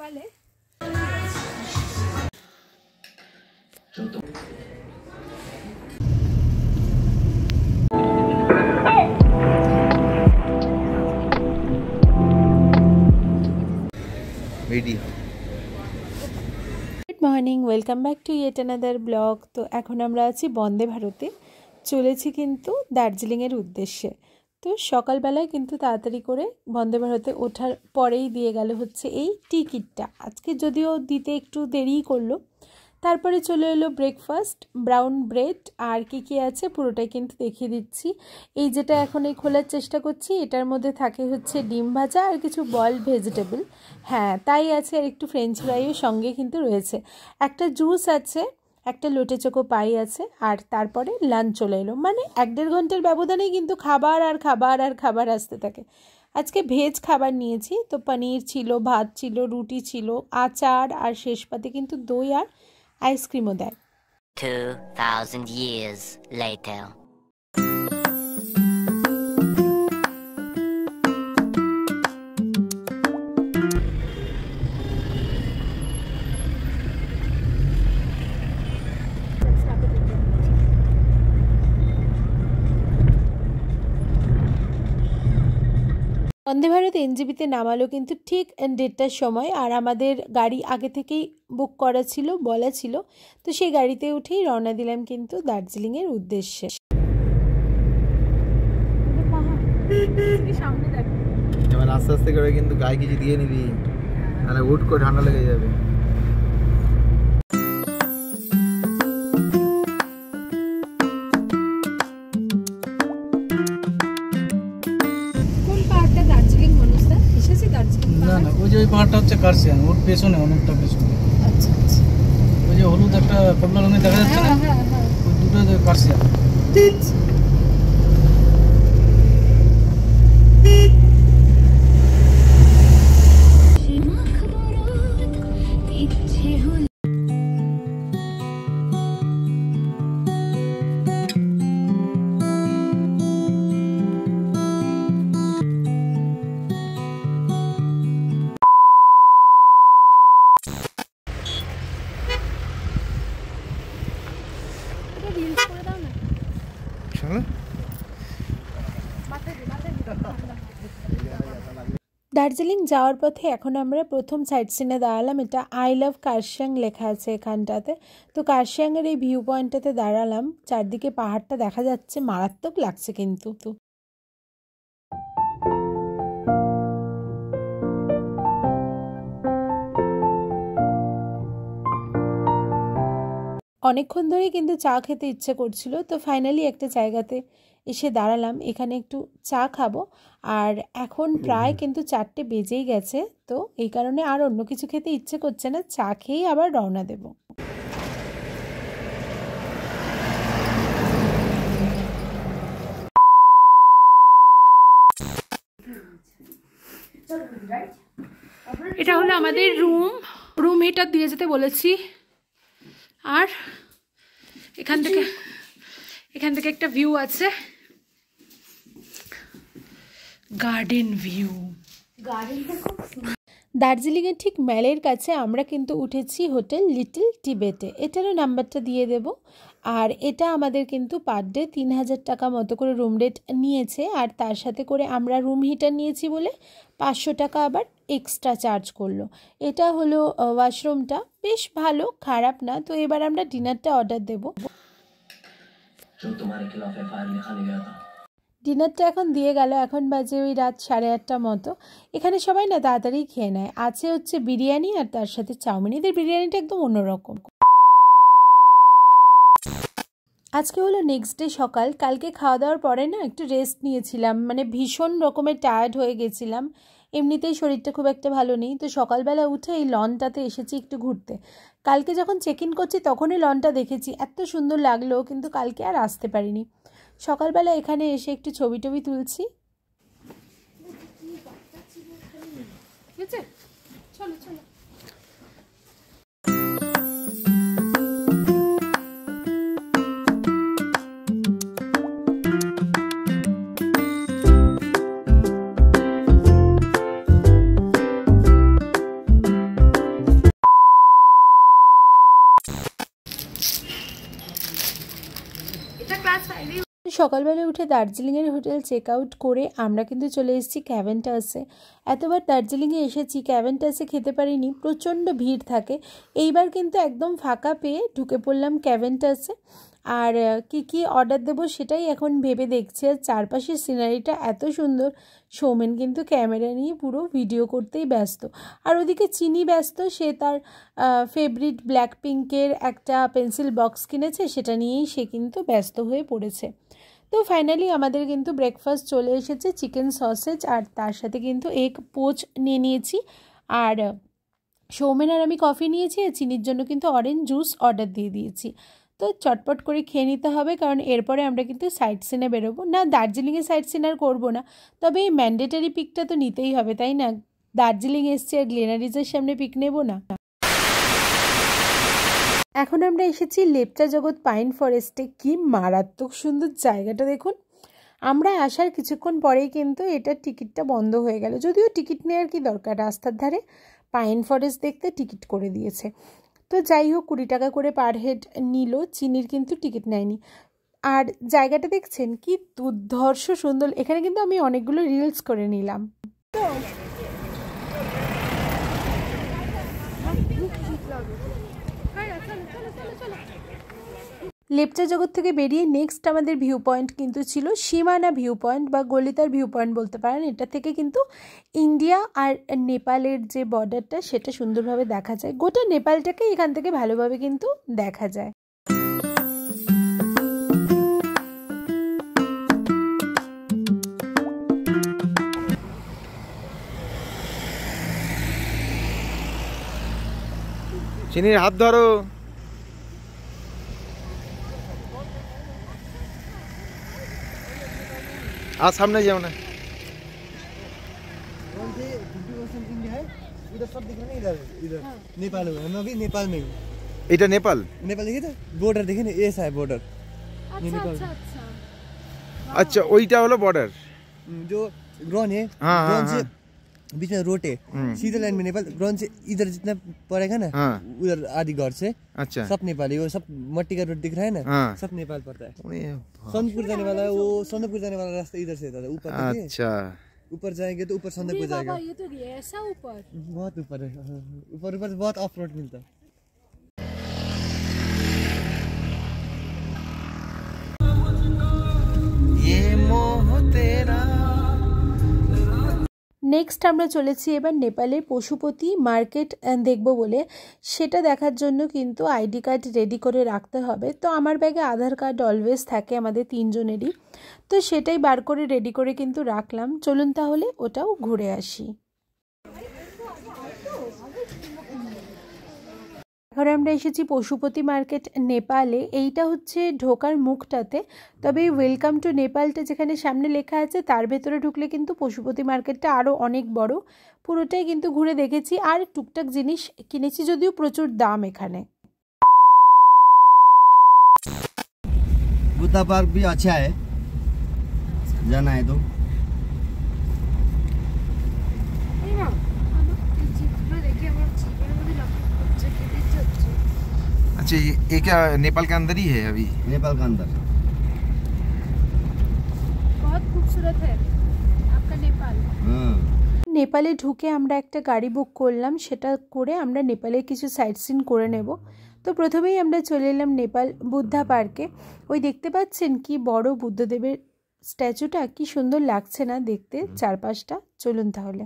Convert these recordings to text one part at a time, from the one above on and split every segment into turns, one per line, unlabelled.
সকালে morning, welcome back to yet another blog. তো এখন আমরা আছি বন্দে ভারতে, চলেছি কিন্তু দার্জিলিংয়ের উদ্দেশ্যে। তো সকালবেলায় কিন্তু তাড়াতাড়ি করে বন্দে ভারতে ওঠার পরেই দিয়ে গেল হচ্ছে এই টিকিটটা। আজকে যদিও দিতে একটু দেরিই করলো। তারপরে চলে এলো ব্রেকফাস্ট, ব্রাউন ব্রেড আর কী আছে পুরোটাই কিন্তু দেখিয়ে দিচ্ছি। এই যেটা এখন এই খোলার চেষ্টা করছি, এটার মধ্যে থাকে হচ্ছে ডিম ভাজা আর কিছু বয়েলড ভেজিটেবল। হ্যাঁ, তাই আছে, আর একটু ফ্রেঞ্চ ফ্রাইও সঙ্গে কিন্তু রয়েছে। একটা জুস আছে, একটা লোটে চোখো পাই আছে, আর তারপরে লাঞ্চ চলে এলো। মানে 1-1.5 ঘন্টার ব্যবধানেই কিন্তু খাবার আর খাবার আর খাবার আসতে থাকে। আজকে ভেজ খাবার নিয়েছি, তো পনির ছিল, ভাত ছিল, রুটি ছিল, আচার, আর শেষ পাতে কিন্তু দই আর আইসক্রিমও দেয়।
2000 years later.
বন্দে ভারত এনজেপিতে নামালো কিন্তু ঠিক 1:30টার সময়, আর আমাদের গাড়ি আগে থেকেই বুক করা ছিল, বলা ছিল। তো সেই গাড়িতে উঠেই রওনা দিলাম কিন্তু দার্জিলিংয়ের উদ্দেশ্যে।
এবার আস্তে আস্তে করে কিন্তু গায়ে কিছু দিয়ে নিবি, তাহলে হুট করে ঠান্ডা লেগে যাবে।
না না, ওই যে ওই পাহাড়টা হচ্ছে কার্শিয়াং, ওর পেছনে, অনেকটা পেছনে।
আচ্ছা আচ্ছা,
ওই যে হলুদ একটা কমলা রঙের দেখা যাচ্ছে না, ওই দুটো কার্শিয়াং।
দার্জিলিং যাওয়ার পথে এখন আমরা প্রথম সাইট সিনে দাঁড়ালাম। এটা আই লাভ কার্শিয়াং লেখা আছে এখানটাতে। তো কার্শিয়াংয়ের এই ভিউ পয়েন্টটাতে দাঁড়ালাম, চারদিকে পাহাড়টা দেখা যাচ্ছে, মারাত্মক লাগছে কিন্তু। অনেকক্ষণ ধরেই কিন্তু চা খেতে ইচ্ছে করছিল, তো ফাইনালি একটা জায়গাতে এসে দাঁড়ালাম, এখানে একটু চা খাবো। আর এখন প্রায় কিন্তু 4টে বেজেই গেছে, তো এই কারণে আর অন্য কিছু খেতে ইচ্ছে করছে না, চা খেয়েই আবার রওনা দেব। এটা হলো আমাদের রুম হিটার দিয়ে যেতে বলেছি। আর এখান থেকে একটা ভিউ আছে, গার্ডেন ভিউ। দার্জিলিংয়ের ঠিক ম্যালের কাছে আমরা কিন্তু উঠেছি হোটেল লিটল টিবেটে। এটারও নাম্বারটা দিয়ে দেব। আর এটা আমাদের কিন্তু পার ডে 3000 টাকা মতো করে রুম রেট নিয়েছে, আর তার সাথে করে আমরা রুম হিটার নিয়েছি বলে 500 টাকা আবার এক্সট্রা চার্জ করলো। এটা হলো ওয়াশরুমটা, বেশ ভালো, খারাপ না। তো এবার আমরা ডিনারটা অর্ডার দেব। ডিনারটা এখন দিয়ে গেল, এখন বাজে ওই রাত 8:30 মতো। এখানে সবাই না তাড়াতাড়ি খেয়ে নেয়। আছে হচ্ছে বিরিয়ানি আর তার সাথে চাউমিন। এদের বিরিয়ানিটা একদম অন্যরকম। আজকে হলো নেক্সট ডে সকাল। কালকে খাওয়া দাওয়ার পরে না একটু রেস্ট নিয়েছিলাম, মানে ভীষণ রকমের টায়ার্ড হয়ে গেছিলাম। এমনিতেই শরীরটা খুব একটা ভালো নেই। তো সকালবেলা উঠে এই লনটাতে এসেছি একটু ঘুরতে। কালকে যখন চেক ইন করছি তখনই লনটা দেখেছি, এত সুন্দর লাগলো, কিন্তু কালকে আর আসতে পারিনি। সকালবেলা এখানে এসে একটু ছবি টবি তুলছি। চলো চলো। সকালবেলা উঠে দার্জিলিংয়ের হোটেল চেক আউট করে আমরা কিন্তু চলে এসেছি ক্যাভেন্টাসে। এতবার দার্জিলিংয়ে এসেছি, ক্যাভেন্টাসে খেতে পারিনি, প্রচণ্ড ভিড় থাকে। এইবার কিন্তু একদম ফাঁকা পেয়ে ঢুকে পড়লাম ক্যাভেন্টাসে। আর কি অর্ডার দেবো সেটাই এখন ভেবে দেখছি। আর চারপাশের সিনারিটা এত সুন্দর, সৌমেন কিন্তু ক্যামেরা নিয়ে পুরো ভিডিও করতেই ব্যস্ত। আর ওদিকে চিনি ব্যস্ত, সে তার ফেভারিট ব্ল্যাক পিঙ্কের একটা পেন্সিল বক্স কিনেছে, সেটা নিয়েই সে কিন্তু ব্যস্ত হয়ে পড়েছে। তো ফাইনালি আমাদের কিন্তু ব্রেকফাস্ট চলে এসেছে, চিকেন সসেজ আর তার সাথে কিন্তু এগ পোচ নিয়ে নিয়েছি। আর সৌমেন আর আমি কফি নিয়েছি, আর চিনির জন্য কিন্তু অরেঞ্জ জুস অর্ডার দিয়ে দিয়েছি। তো চটপট করে খেয়ে নিতে হবে, কারণ এরপরে আমরা কিন্তু সাইট সিনে বেরোবো। না, দার্জিলিংয়ে সাইট সিন আর করবো না, তবে এই ম্যান্ডেটারি পিকটা তো নিতেই হবে, তাই না? দার্জিলিং এসছি আর গ্লেনারিজের সামনে পিক নেব না। এখন আমরা এসেছি লেপচা জগৎ পাইন ফরেস্টে। কি মারাত্মক সুন্দর জায়গাটা দেখুন। আমরা আসার কিছুক্ষণ পরেই কিন্তু এটার টিকিটটা বন্ধ হয়ে গেল, যদিও টিকিট নেওয়ার কি দরকার, রাস্তার ধারে পাইন ফরেস্ট দেখতে টিকিট করে দিয়েছে। তো যাই হোক, 20 টাকা করে পার হেড নিল, চিনির কিন্তু টিকিট নেয়নি। আর জায়গাটা দেখছেন কি দুর্ধর্ষ সুন্দর। এখানে কিন্তু আমি অনেকগুলো রিলস করে নিলাম। লেপচা জগৎ থেকে বেরিয়ে নেক্সট আমাদের ভিউ পয়েন্ট কিন্তু ছিল সীমানা ভিউ পয়েন্ট বা গলিতার ভিউ পয়েন্ট বলতে পারেন। এটা থেকে কিন্তু ইন্ডিয়া আর নেপালের যে বর্ডারটা সেটা সুন্দরভাবে দেখা যায়। গোটা নেপালটাকে এখান থেকে ভালোভাবে কিন্তু দেখা যায়।
চিনির হাত ধরো। আর সামনে যাও না।
नेपाल हम अभी नेपाल में
এটা নেপাল।
नेपाल देखिए तो बॉर्डर देखिए ना, ऐसा है बॉर्डर।
আচ্ছা, ওইটা হলো বর্ডার।
जो ग्राउंड है, ग्राउंड से बीच में रोड है, सीधा लाइन में नेपाल। ग्राउंड से इधर जितना पड़ेगा ना, उधर आधी घर से
अच्छा
सब नेपाली। वो सब मट्टी का रोड दिख रहा है ना, सब नेपाल पड़ता है। सन्दकपुर जाने वाला, वो सन्दकपुर जाने वाला रास्ता इधर से था ऊपर।
अच्छा,
ऊपर जाएंगे तो ऊपर सन्दकपुर जाएगा।
ये तो ऐसा ऊपर,
बहुत ऊपर है, ऊपर ऊपर बहुत ऑफ रोड मिलता है।
ये मोह तेरा।
নেক্সট আমরা চলেছি এবার নেপালের পশুপতি মার্কেট দেখব বলে। সেটা দেখার জন্য কিন্তু আইডি কার্ড রেডি করে রাখতে হবে। তো আমার ব্যাগে আধার কার্ড অলওয়েজ থাকে আমাদের তিনজনেরই, তো সেটাই বার করে রেডি করে কিন্তু রাখলাম। চলুন তাহলে ওটাও ঘুরে আসি। এখন আমরা এসেছি পশুপতি মার্কেট নেপালে। এইটা হচ্ছে ঢোকার মুখটাতে, তবে ওয়েলকাম টু নেপালটা যেখানে সামনে লেখা আছে তার ভেতরে ঢুকলে কিন্তু পশুপতি মার্কেটটা আরও অনেক বড়। পুরোটাই কিন্তু ঘুরে দেখেছি আর টুকটাক জিনিস কিনেছি, যদিও প্রচুর দাম এখানে।
बुद्धा पार्क भी अच्छा है, जाना है तो।
अच्छा, ये क्या नेपाल के अंदर ही है अभी?
नेपाल का अंदर
बहुत खूबसूरत है आपका नेपाल। নেপালে ঢুকে আমরা একটা গাড়ি বুক করলাম, সেটা করে আমরা নেপালের কিছু সাইট সিন করে নেব। তো প্রথমেই আমরা চলে এলাম নেপাল বুদ্ধা পার্কে। ওই দেখতে পাচ্ছেন কি বড় বুদ্ধদেবের স্ট্যাচুটা, কি সুন্দর লাগছে না দেখতে চারপাশটা। চলুন তাহলে।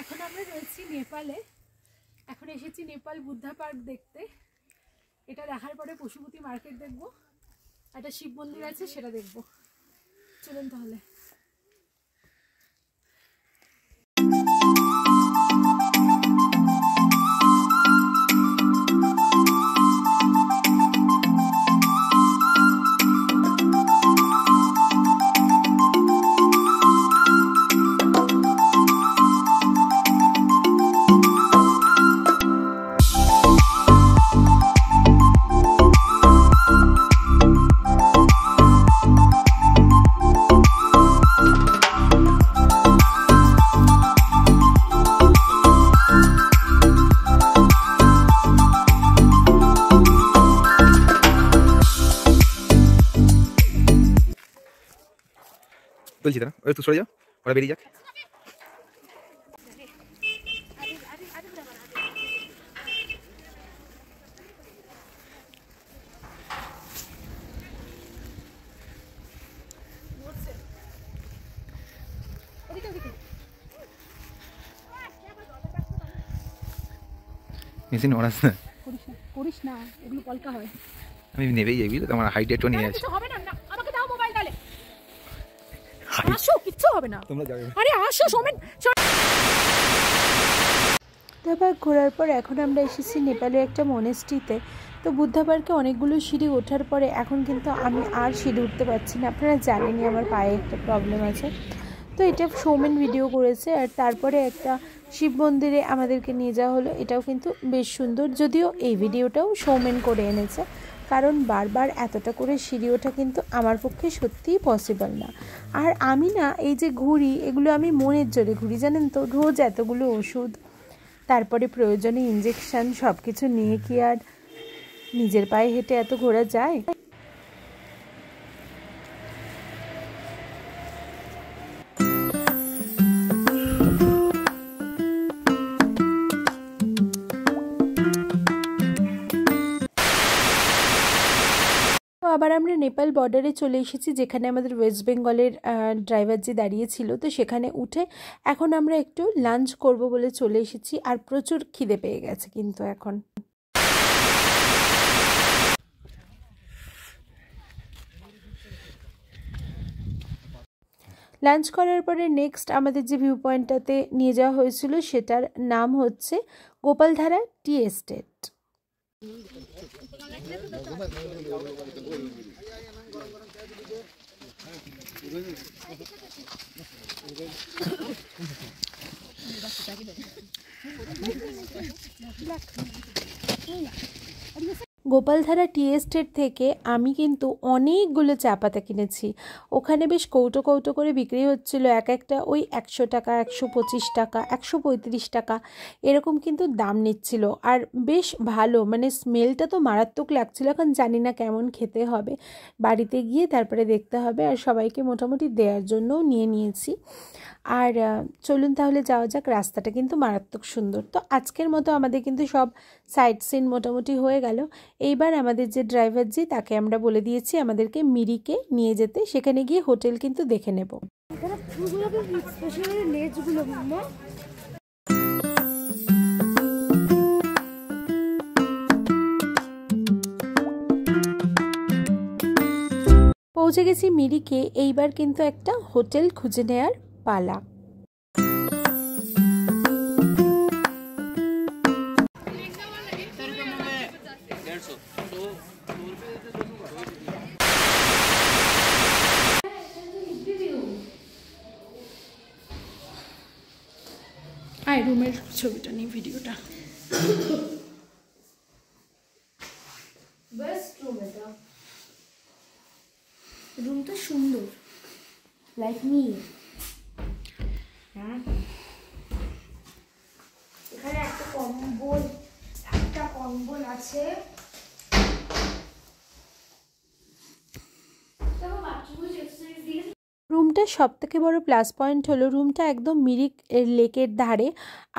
এখন আমরা রয়েছি নেপালে। এখন এসেছি নেপাল বুদ্ধা পার্ক দেখতে। এটা দেখার পরে পশুপতি মার্কেট দেখব, একটা শিব মন্দির আছে সেটা দেখব। চলুন তাহলে।
তুলছি তারা, ওই তো সরে যাও, ওরা বেরিয়ে যাক। মেশিন ওরাস না,
করিস না, এগুলো পলকা হয়।
আমি নেবেই যাই, বুঝলে, তোমার হাইট একটু নিয়ে আসি।
হবে না, আমাকে দাও মোবাইল তাহলে। আসো, কিচ্ছু হবে না,
তোমরা যাবে।
আরে আসো সোমেন। তারপর ঘোরার পর এখন আমরা এসেছি নেপালের একটা মনেস্ট্রিতে। তো বুদ্ধা পার্কে অনেকগুলো সিঁড়ি ওঠার পরে এখন কিন্তু আমি আর সিঁড়ি উঠতে পারছি না। আপনারা জানেনই আমার পায়ে একটা প্রবলেম আছে। তো এটা সৌমেন ভিডিও করেছে। আর তারপরে একটা শিব মন্দিরে আমাদেরকে নিয়ে যাওয়া হলো, এটাও কিন্তু বেশ সুন্দর, যদিও এই ভিডিওটাও সৌমেন করে এনেছে, কারণ বারবার এতটা করে সিঁড়ি ওঠা কিন্তু আমার পক্ষে সত্যিই পসিবল না। আর আমি না এই যে ঘুরি, এগুলো আমি মনের জোরে ঘুরি, জানেন তো। রোজ এতগুলো ওষুধ, তারপরে প্রয়োজনে ইঞ্জেকশন, সব কিছু নিয়ে কি আর নিজের পায়ে হেঁটে এত ঘোরা যায়? আবার আমরা নেপাল বর্ডারে চলে এসেছি, যেখানে আমাদের ওয়েস্ট বেঙ্গলের ড্রাইভার যে দাঁড়িয়েছিল। তো সেখানে উঠে এখন আমরা একটু লাঞ্চ করব বলে চলে এসেছি। আর প্রচুর খিদে পেয়ে গেছে কিন্তু এখন। লাঞ্চ করার পরে নেক্সট আমাদের যে ভিউ পয়েন্টটাতে নিয়ে যাওয়া হয়েছিল সেটার নাম হচ্ছে Gopaldhara tea estate. Gopaldhara tea estate থেকে আমি কিন্তু অনেকগুলো চা পাতা কিনেছি। ওখানে বেশ কৌটো কৌটো করে বিক্রি হচ্ছিল, এক একটা ওই 100 টাকা, 125 টাকা, 135 টাকা এরকম কিন্তু দাম নিচ্ছিল। আর বেশ ভালো, মানে স্মেলটা তো মারাত্মক লাগছিল। এখন জানি না কেমন খেতে হবে, বাড়িতে গিয়ে তারপরে দেখতে হবে। আর সবাইকে মোটামুটি দেওয়ার জন্যও নিয়ে নিয়েছি। আর চলুন তাহলে যাওয়া যাক, রাস্তাটা কিন্তু মারাত্মক সুন্দর। তো আজকের মতো আমাদের কিন্তু সব সাইট সিন মোটামুটি হয়ে গেল। এইবার আমাদের যে ড্রাইভার জি, তাকে আমরা বলে দিয়েছি আমাদেরকে মিরিকে নিয়ে যেতে, সেখানে গিয়ে হোটেল কিন্তু দেখে নেব। পৌঁছে গেছি মিরিকে। এইবার কিন্তু একটা হোটেল খুঁজে নেয়ার পালা। আই রুমের ছবিটা নিয়ে ভিডিওটা। রুমটা সুন্দর, লাইক মি। এখানে একটা কম্বল আছে। রুমটার সব থেকে বড় প্লাস পয়েন্ট হলো রুমটা একদম মিরিক লেকের ধারে,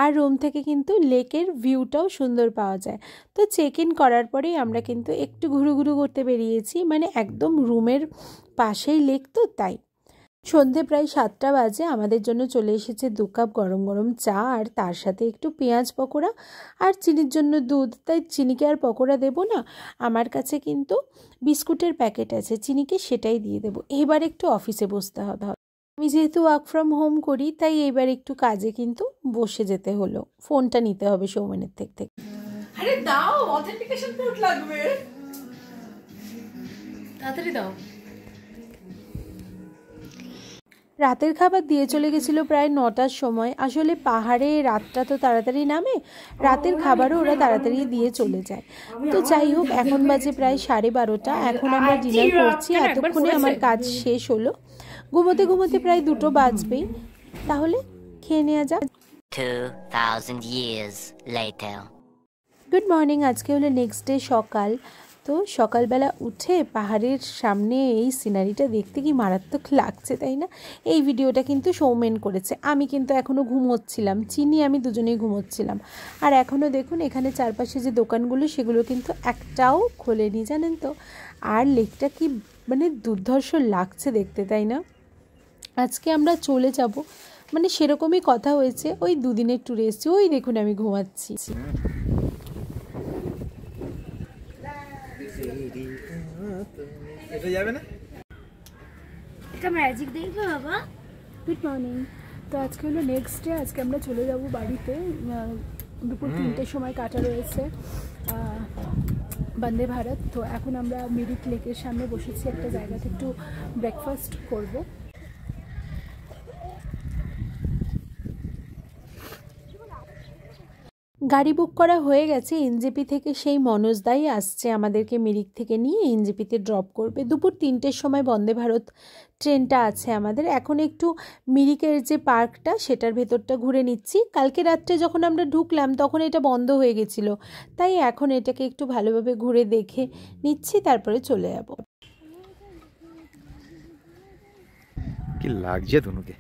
আর রুম থেকে কিন্তু লেকের ভিউটাও সুন্দর পাওয়া যায়। তো চেক ইন করার পরেই আমরা কিন্তু একটু ঘুরু করতে বেরিয়েছি, মানে একদম রুমের পাশেই লেক, তো তাই। সন্ধে প্রায় 7টা বাজে। আমাদের জন্য চলে এসেছে 2 কাপ গরম গরম চা, আর তার সাথে একটু পেঁয়াজ পকোড়া আর চিনির জন্য দুধ। তাই চিনিকে আর পকোড়া দেবো না, আমার কাছে কিন্তু বিস্কুটের প্যাকেট আছে, চিনিকে সেটাই দিয়ে দেবো। এবার একটু অফিসে বসতে হবে। আমি যেহেতু ওয়ার্ক ফ্রম হোম করি, তাই এইবার একটু কাজে কিন্তু বসে যেতে হলো। ফোনটা নিতে হবে সৌমেনের থেকে।
আরে দাও, অথেন্টিকেশন কোড লাগবে, তাড়াতাড়ি দাও।
রাতের খাবার দিয়ে চলে গেছিলো প্রায় 9টার সময়। আসলে পাহাড়ে রাতটা তো তাড়াতাড়ি নামে, রাতের খাবারও ওরা তাড়াতাড়ি দিয়ে চলে যায়। তো যাই হোক, এখন বাজে প্রায় 12:30। এখন আমরা ডিনার করছি। এতক্ষণে আমার কাজ শেষ হলো। ঘুমোতে প্রায় 2টো বাজবেই। তাহলে খেয়ে নেওয়া যাক।
2000 years later.
Good morning. আজকে হলো নেক্সট ডে সকাল। তো সকালবেলা উঠে পাহাড়ের সামনে এই সিনারিটা দেখতে কি মারাত্মক লাগছে, তাই না? এই ভিডিওটা কিন্তু সৌমেন করেছে, আমি কিন্তু এখনও ঘুমোচ্ছিলাম, চিনি আমি দুজনেই ঘুমোচ্ছিলাম। আর এখনও দেখুন এখানে চারপাশে যে দোকানগুলো সেগুলো কিন্তু একটাও খোলেনি, জানেন তো। আর লেকটা কি মানে দুর্ধর্ষ লাগছে দেখতে, তাই না? আজকে আমরা চলে যাব, মানে সেরকমই কথা হয়েছে, ওই 2 দিনের ট্যুরে এসেছি। ওই দেখুন আমি ঘুমাচ্ছি।
এটা যাবে না,
এটা ম্যাজিক দেখবে বাবা।
Good morning. তো আজকে হলো নেক্সট ডে, আজকে আমরা চলে যাব বাড়িতে। দুপুর 3টের সময় কাটা রয়েছে বন্দে ভারত। তো এখন আমরা মিরিক লেকের সামনে বসেছি একটা জায়গাতে, একটু ব্রেকফাস্ট করব। গাড়ি বুক করা হয়ে গেছে এনজেপি থেকে, সেই মনোজদাই আসছে আমাদেরকে মিরিক থেকে নিয়ে এনজেপিতে ড্রপ করবে। দুপুর 3টের সময় বন্দে ভারত ট্রেনটা আছে আমাদের। এখন একটু মিরিকের যে পার্কটা সেটার ভেতরটা ঘুরে নিচ্ছি। কালকে রাত্রে যখন আমরা ঢুকলাম তখন এটা বন্ধ হয়ে গেছিলো, তাই এখন এটাকে একটু ভালোভাবে ঘুরে দেখে নিচ্ছি, তারপরে চলে যাব।
কি লাগছে তনুকে?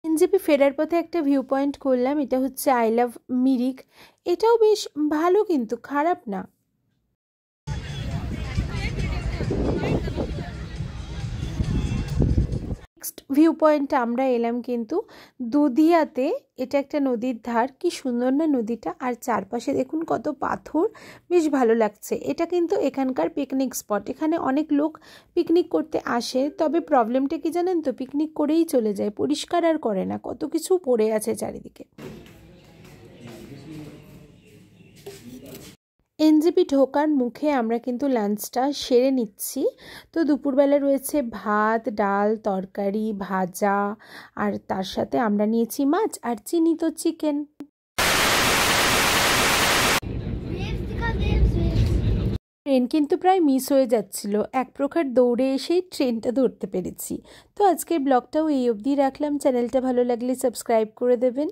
এনজেপি ফেরার পথে একটা ভিউ পয়েন্ট করলাম, এটা হচ্ছে আই লাভ মিরিক। এটাও বেশ ভালো, কিন্তু খারাপ না। নেক্সট ভিউ পয়েন্টে আমরা এলাম কিন্তু দুধিয়াতে। এটা একটা নদীর ধার, কি সুন্দর না নদীটা, আর চারপাশে দেখুন কত পাথর, বেশ ভালো লাগছে। এটা কিন্তু এখানকার পিকনিক স্পট, এখানে অনেক লোক পিকনিক করতে আসে। তবে প্রবলেমটা কি জানেন তো, পিকনিক করেই চলে যায়, পরিষ্কার আর করে না, কত কিছু পড়ে আছে চারিদিকে। এনজেপি ঢোকার মুখে আমরা কিন্তু লাঞ্চটা সেরে নিচ্ছি। তো দুপুরবেলা রয়েছে ভাত, ডাল, তরকারি, ভাজা, আর তার সাথে আমরা নিয়েছি মাছ, আর চিনি তো চিকেন। ট্রেন কিন্তু প্রায় মিস হয়ে যাচ্ছিল, এক প্রকার দৌড়ে এসেই ট্রেনটা ধরতে পেরেছি। তো আজকের ব্লগটাও এই অবধি রাখলাম। চ্যানেলটা ভালো লাগলে সাবস্ক্রাইব করে দেবেন।